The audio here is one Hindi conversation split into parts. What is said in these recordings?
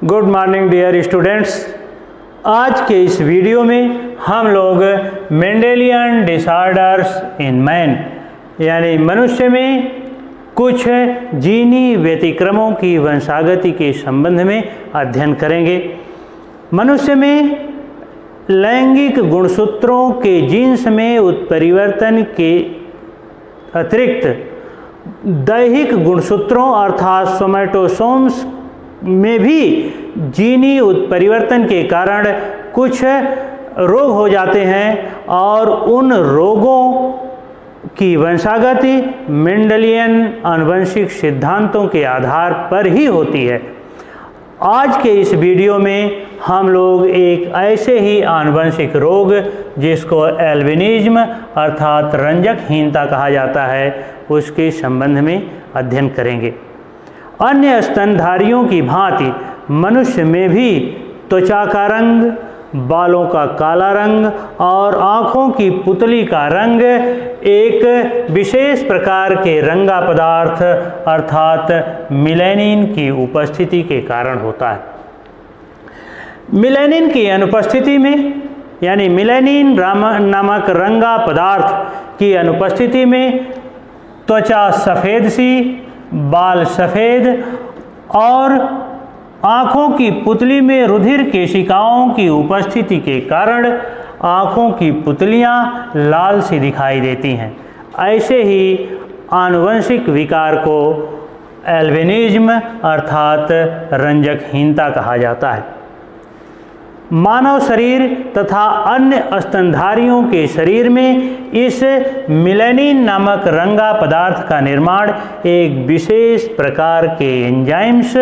Good morning dear students. आज के इस वीडियो में हम लोग मेंडेलियन डिसऑर्डर्स इन मैन यानी मनुष्य में कुछ जीनी व्यतिक्रमों की वंशागति के संबंध में अध्ययन करेंगे। मनुष्य में लैंगिक गुणसूत्रों के जीन्स में उत्परिवर्तन के अतिरिक्त दैहिक गुणसूत्रों अर्थात सोमैटोसोम्स में भी जीनी उत्परिवर्तन के कारण कुछ रोग हो जाते हैं और उन रोगों की वंशागति मेंडेलियन आनुवंशिक सिद्धांतों के आधार पर ही होती है। आज के इस वीडियो में हम लोग एक ऐसे ही आनुवंशिक रोग जिसको एल्बिनिज्म अर्थात रंजकहीनता कहा जाता है उसके संबंध में अध्ययन करेंगे। अन्य स्तनधारियों की भांति मनुष्य में भी त्वचा का रंग, बालों का काला रंग और आँखों की पुतली का रंग एक विशेष प्रकार के रंगा पदार्थ अर्थात मिलेनिन की उपस्थिति के कारण होता है। मिलेनिन की अनुपस्थिति में यानी मिलेनिन नामक रंगा पदार्थ की अनुपस्थिति में त्वचा सफ़ेद सी, बाल सफ़ेद और आँखों की पुतली में रुधिर केशिकाओं की उपस्थिति के कारण आँखों की पुतलियाँ लाल सी दिखाई देती हैं। ऐसे ही आनुवंशिक विकार को एल्बिनिज्म अर्थात रंजकहीनता कहा जाता है। मानव शरीर तथा अन्य स्तनधारियों के शरीर में इस मिलेनिन नामक रंगा पदार्थ का निर्माण एक विशेष प्रकार के एंजाइम्स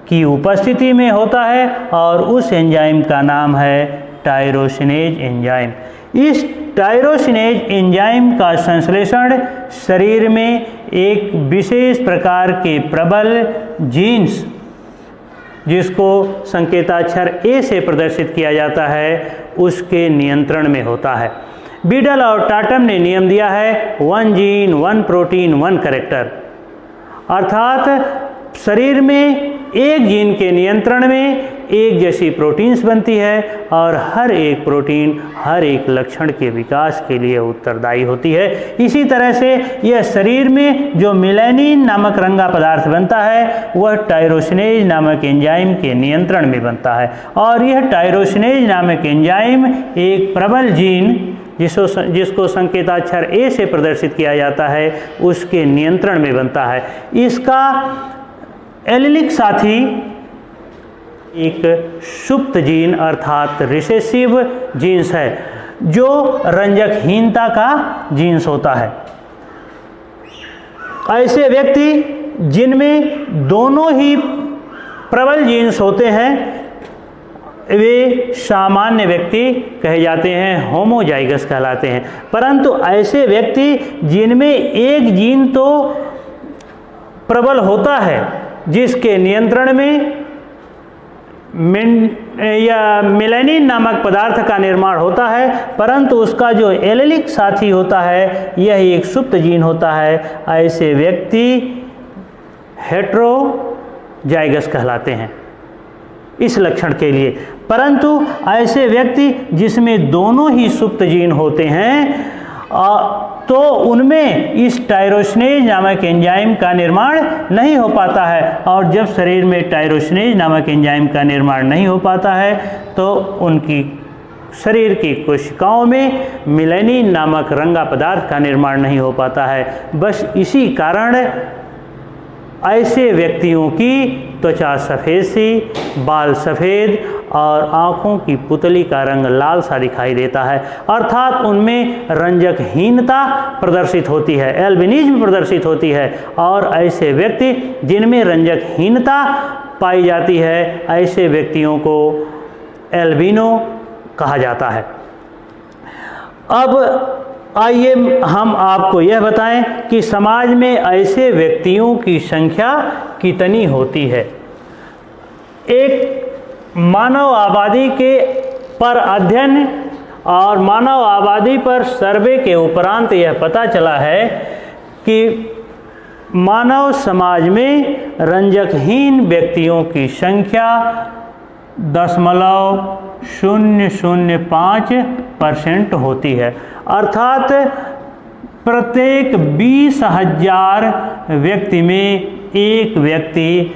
की उपस्थिति में होता है और उस एंजाइम का नाम है टायरोसिनेज एंजाइम। इस टायरोसिनेज एंजाइम का संश्लेषण शरीर में एक विशेष प्रकार के प्रबल जीन्स जिसको संकेताक्षर ए से प्रदर्शित किया जाता है उसके नियंत्रण में होता है। बीडल और टाटम ने नियम दिया है 1 जीन 1 प्रोटीन 1 कैरेक्टर, अर्थात शरीर में एक जीन के नियंत्रण में एक जैसी प्रोटीन्स बनती है और हर एक प्रोटीन हर एक लक्षण के विकास के लिए उत्तरदायी होती है। इसी तरह से यह शरीर में जो मिलेनिन नामक रंगा पदार्थ बनता है वह टायरोसिनेज नामक एंजाइम के नियंत्रण में बनता है और यह टायरोसिनेज नामक एंजाइम एक प्रबल जीन जिसको संकेताक्षर ए से प्रदर्शित किया जाता है उसके नियंत्रण में बनता है। इसका एलिलिक साथी एक सुप्त जीन अर्थात रिसेसिव जीन्स है जो रंजकहीनता का जीन्स होता है। ऐसे व्यक्ति जिनमें दोनों ही प्रबल जीन्स होते हैं वे सामान्य व्यक्ति कहे जाते हैं, होमोजाइगस कहलाते हैं। परंतु ऐसे व्यक्ति जिनमें एक जीन तो प्रबल होता है जिसके नियंत्रण में मिलेनिन नामक पदार्थ का निर्माण होता है परंतु उसका जो एलिलिक साथी होता है यह एक सुप्त जीन होता है, ऐसे व्यक्ति हेटेरोजाइगस कहलाते हैं इस लक्षण के लिए। परंतु ऐसे व्यक्ति जिसमें दोनों ही सुप्त जीन होते हैं तो उनमें इस टायरोसिनेज नामक एंजाइम का निर्माण नहीं हो पाता है और जब शरीर में टायरोसिनेज नामक एंजाइम का निर्माण नहीं हो पाता है तो उनकी शरीर की कोशिकाओं में मिलेनिन नामक रंगा पदार्थ का निर्माण नहीं हो पाता है। बस इसी कारण ऐसे व्यक्तियों की त्वचा सफ़ेद सी, बाल सफ़ेद और आँखों की पुतली का रंग लाल सा दिखाई देता है, अर्थात उनमें रंजकहीनता प्रदर्शित होती है, एल्बिनिज्म प्रदर्शित होती है। और ऐसे व्यक्ति जिनमें रंजकहीनता पाई जाती है ऐसे व्यक्तियों को एल्बिनो कहा जाता है। अब आइए हम आपको यह बताएं कि समाज में ऐसे व्यक्तियों की संख्या कितनी होती है। एक मानव आबादी के पर अध्ययन और मानव आबादी पर सर्वे के उपरांत यह पता चला है कि मानव समाज में रंजकहीन व्यक्तियों की संख्या 0.005% होती है। अर्थात प्रत्येक 20,000 व्यक्ति में एक व्यक्ति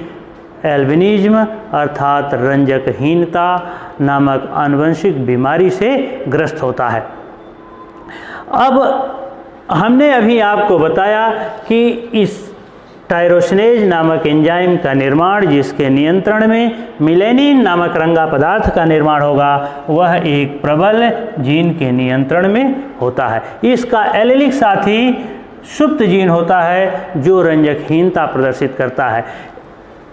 एल्बिनिज्म अर्थात रंजकहीनता नामक आनुवंशिक बीमारी से ग्रस्त होता है। अब हमने अभी आपको बताया कि इस टायरोसिनेज नामक एंजाइम का निर्माण, जिसके नियंत्रण में मिलेनिन नामक रंगा पदार्थ का निर्माण होगा, वह एक प्रबल जीन के नियंत्रण में होता है। इसका एलेलिक साथी सुप्त जीन होता है जो रंजकहीनता प्रदर्शित करता है।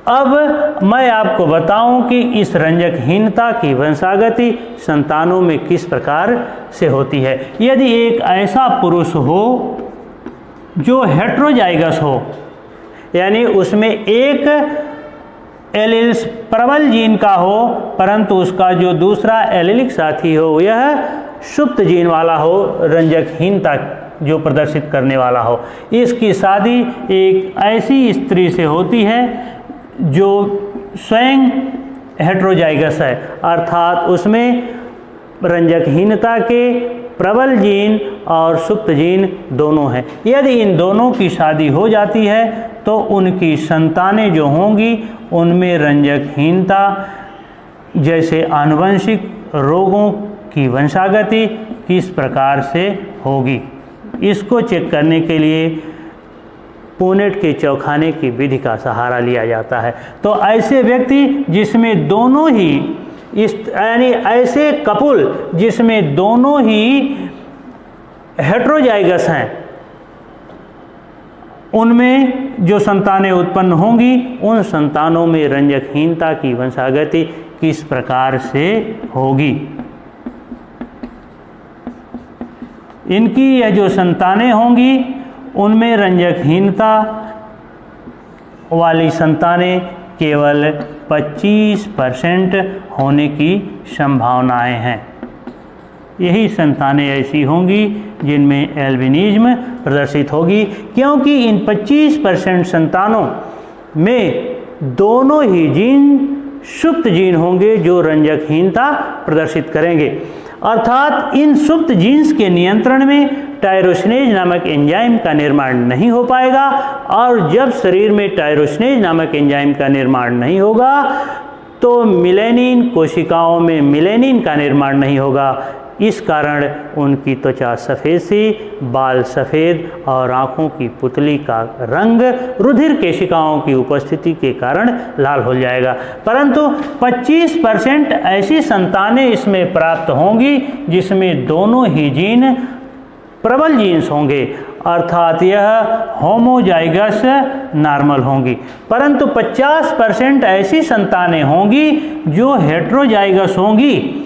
अब मैं आपको बताऊं कि इस रंजकहीनता की वंशागति संतानों में किस प्रकार से होती है। यदि एक ऐसा पुरुष हो जो हेट्रोजाइगस हो, यानी उसमें एक एलील्स प्रबल जीन का हो परंतु उसका जो दूसरा एलीलिक साथी हो यह सुप्त जीन वाला हो, रंजकहीनता जो प्रदर्शित करने वाला हो, इसकी शादी एक ऐसी स्त्री से होती है जो स्वयं हेट्रोजाइगस है, अर्थात उसमें रंजकहीनता के प्रबल जीन और सुप्त जीन दोनों हैं। यदि इन दोनों की शादी हो जाती है तो उनकी संतानें जो होंगी उनमें रंजकहीनता जैसे आनुवंशिक रोगों की वंशागति किस प्रकार से होगी, इसको चेक करने के लिए पुनेट के चौखाने की विधि का सहारा लिया जाता है। तो ऐसे व्यक्ति जिसमें दोनों ही यानी ऐसे कपुल जिसमें दोनों ही हेट्रोजाइगस हैं, उनमें जो संतानें उत्पन्न होंगी उन संतानों में रंजकहीनता की वंशागति किस प्रकार से होगी। इनकी यह जो संतानें होंगी उनमें रंजकहीनता वाली संतानें केवल 25% होने की संभावनाएं हैं। यही संतानें ऐसी होंगी जिनमें एल्बिनिज्म प्रदर्शित होगी, क्योंकि इन 25% संतानों में दोनों ही जीन सुप्त जीन होंगे जो रंजकहीनता प्रदर्शित करेंगे। अर्थात इन सुप्त जीन्स के नियंत्रण में टायरोसिनेज नामक एंजाइम का निर्माण नहीं हो पाएगा, और जब शरीर में टायरोसिनेज नामक एंजाइम का निर्माण नहीं होगा तो मिलेनिन कोशिकाओं में मिलेनिन का निर्माण नहीं होगा। इस कारण उनकी त्वचा सफ़ेद सी, बाल सफ़ेद और आँखों की पुतली का रंग रुधिर केशिकाओं की उपस्थिति के कारण लाल हो जाएगा। परंतु 25% ऐसी संतानें इसमें प्राप्त होंगी जिसमें दोनों ही जीन प्रबल जीन्स होंगे, अर्थात यह होमोजाइगस नॉर्मल होंगी। परंतु 50% ऐसी संतानें होंगी जो हेट्रोजाइगस होंगी,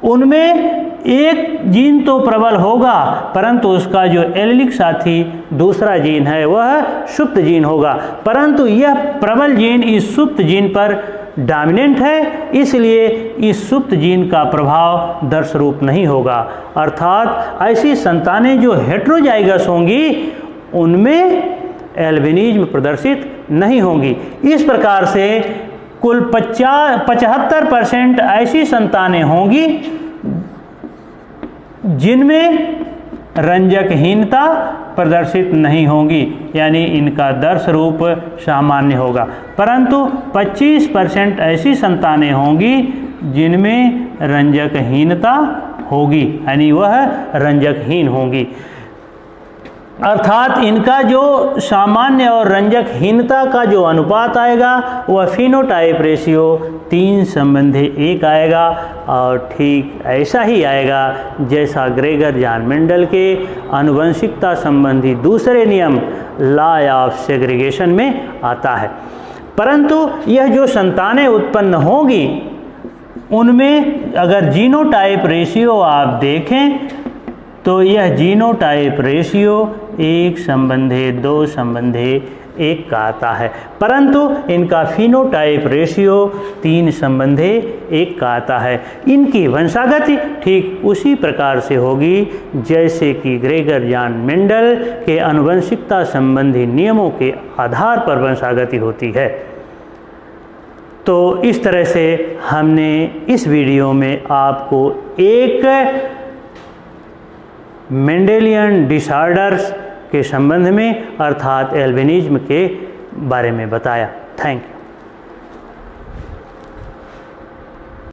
उनमें एक जीन तो प्रबल होगा परंतु उसका जो एलीलिक साथी दूसरा जीन है वह सुप्त जीन होगा, परंतु यह प्रबल जीन इस सुप्त जीन पर डोमिनेंट है, इसलिए इस सुप्त जीन का प्रभाव दर्शरूप नहीं होगा। अर्थात ऐसी संतानें जो हेट्रोजाइगस होंगी उनमें एल्बिनिज्म प्रदर्शित नहीं होंगी। इस प्रकार से कुल 75% ऐसी संतानें होंगी जिनमें रंजकहीनता प्रदर्शित नहीं होगी, यानी इनका दर्श रूप सामान्य होगा। परंतु 25% ऐसी संतानें होंगी जिनमें रंजकहीनता होगी, यानी वह रंजकहीन होंगी। अर्थात इनका जो सामान्य और रंजकहीनता का जो अनुपात आएगा वह फिनोटाइप रेशियो 3:1 आएगा, और ठीक ऐसा ही आएगा जैसा ग्रेगर जॉन मेंडल के आनुवंशिकता संबंधी दूसरे नियम लॉ ऑफ सेग्रीगेशन में आता है। परंतु यह जो संतानें उत्पन्न होंगी उनमें अगर जीनोटाइप रेशियो आप देखें तो यह जीनोटाइप रेशियो 1:2:1 1 का आता है, परंतु इनका फिनोटाइप रेशियो 3:1 का आता है। इनकी वंशागति ठीक उसी प्रकार से होगी जैसे कि ग्रेगर जॉन मेंडल के आनुवंशिकता संबंधी नियमों के आधार पर वंशागति होती है। तो इस तरह से हमने इस वीडियो में आपको एक मेंडेलियन डिसऑर्डर्स के संबंध में अर्थात एल्बिनिज्म के बारे में बताया। Thank you.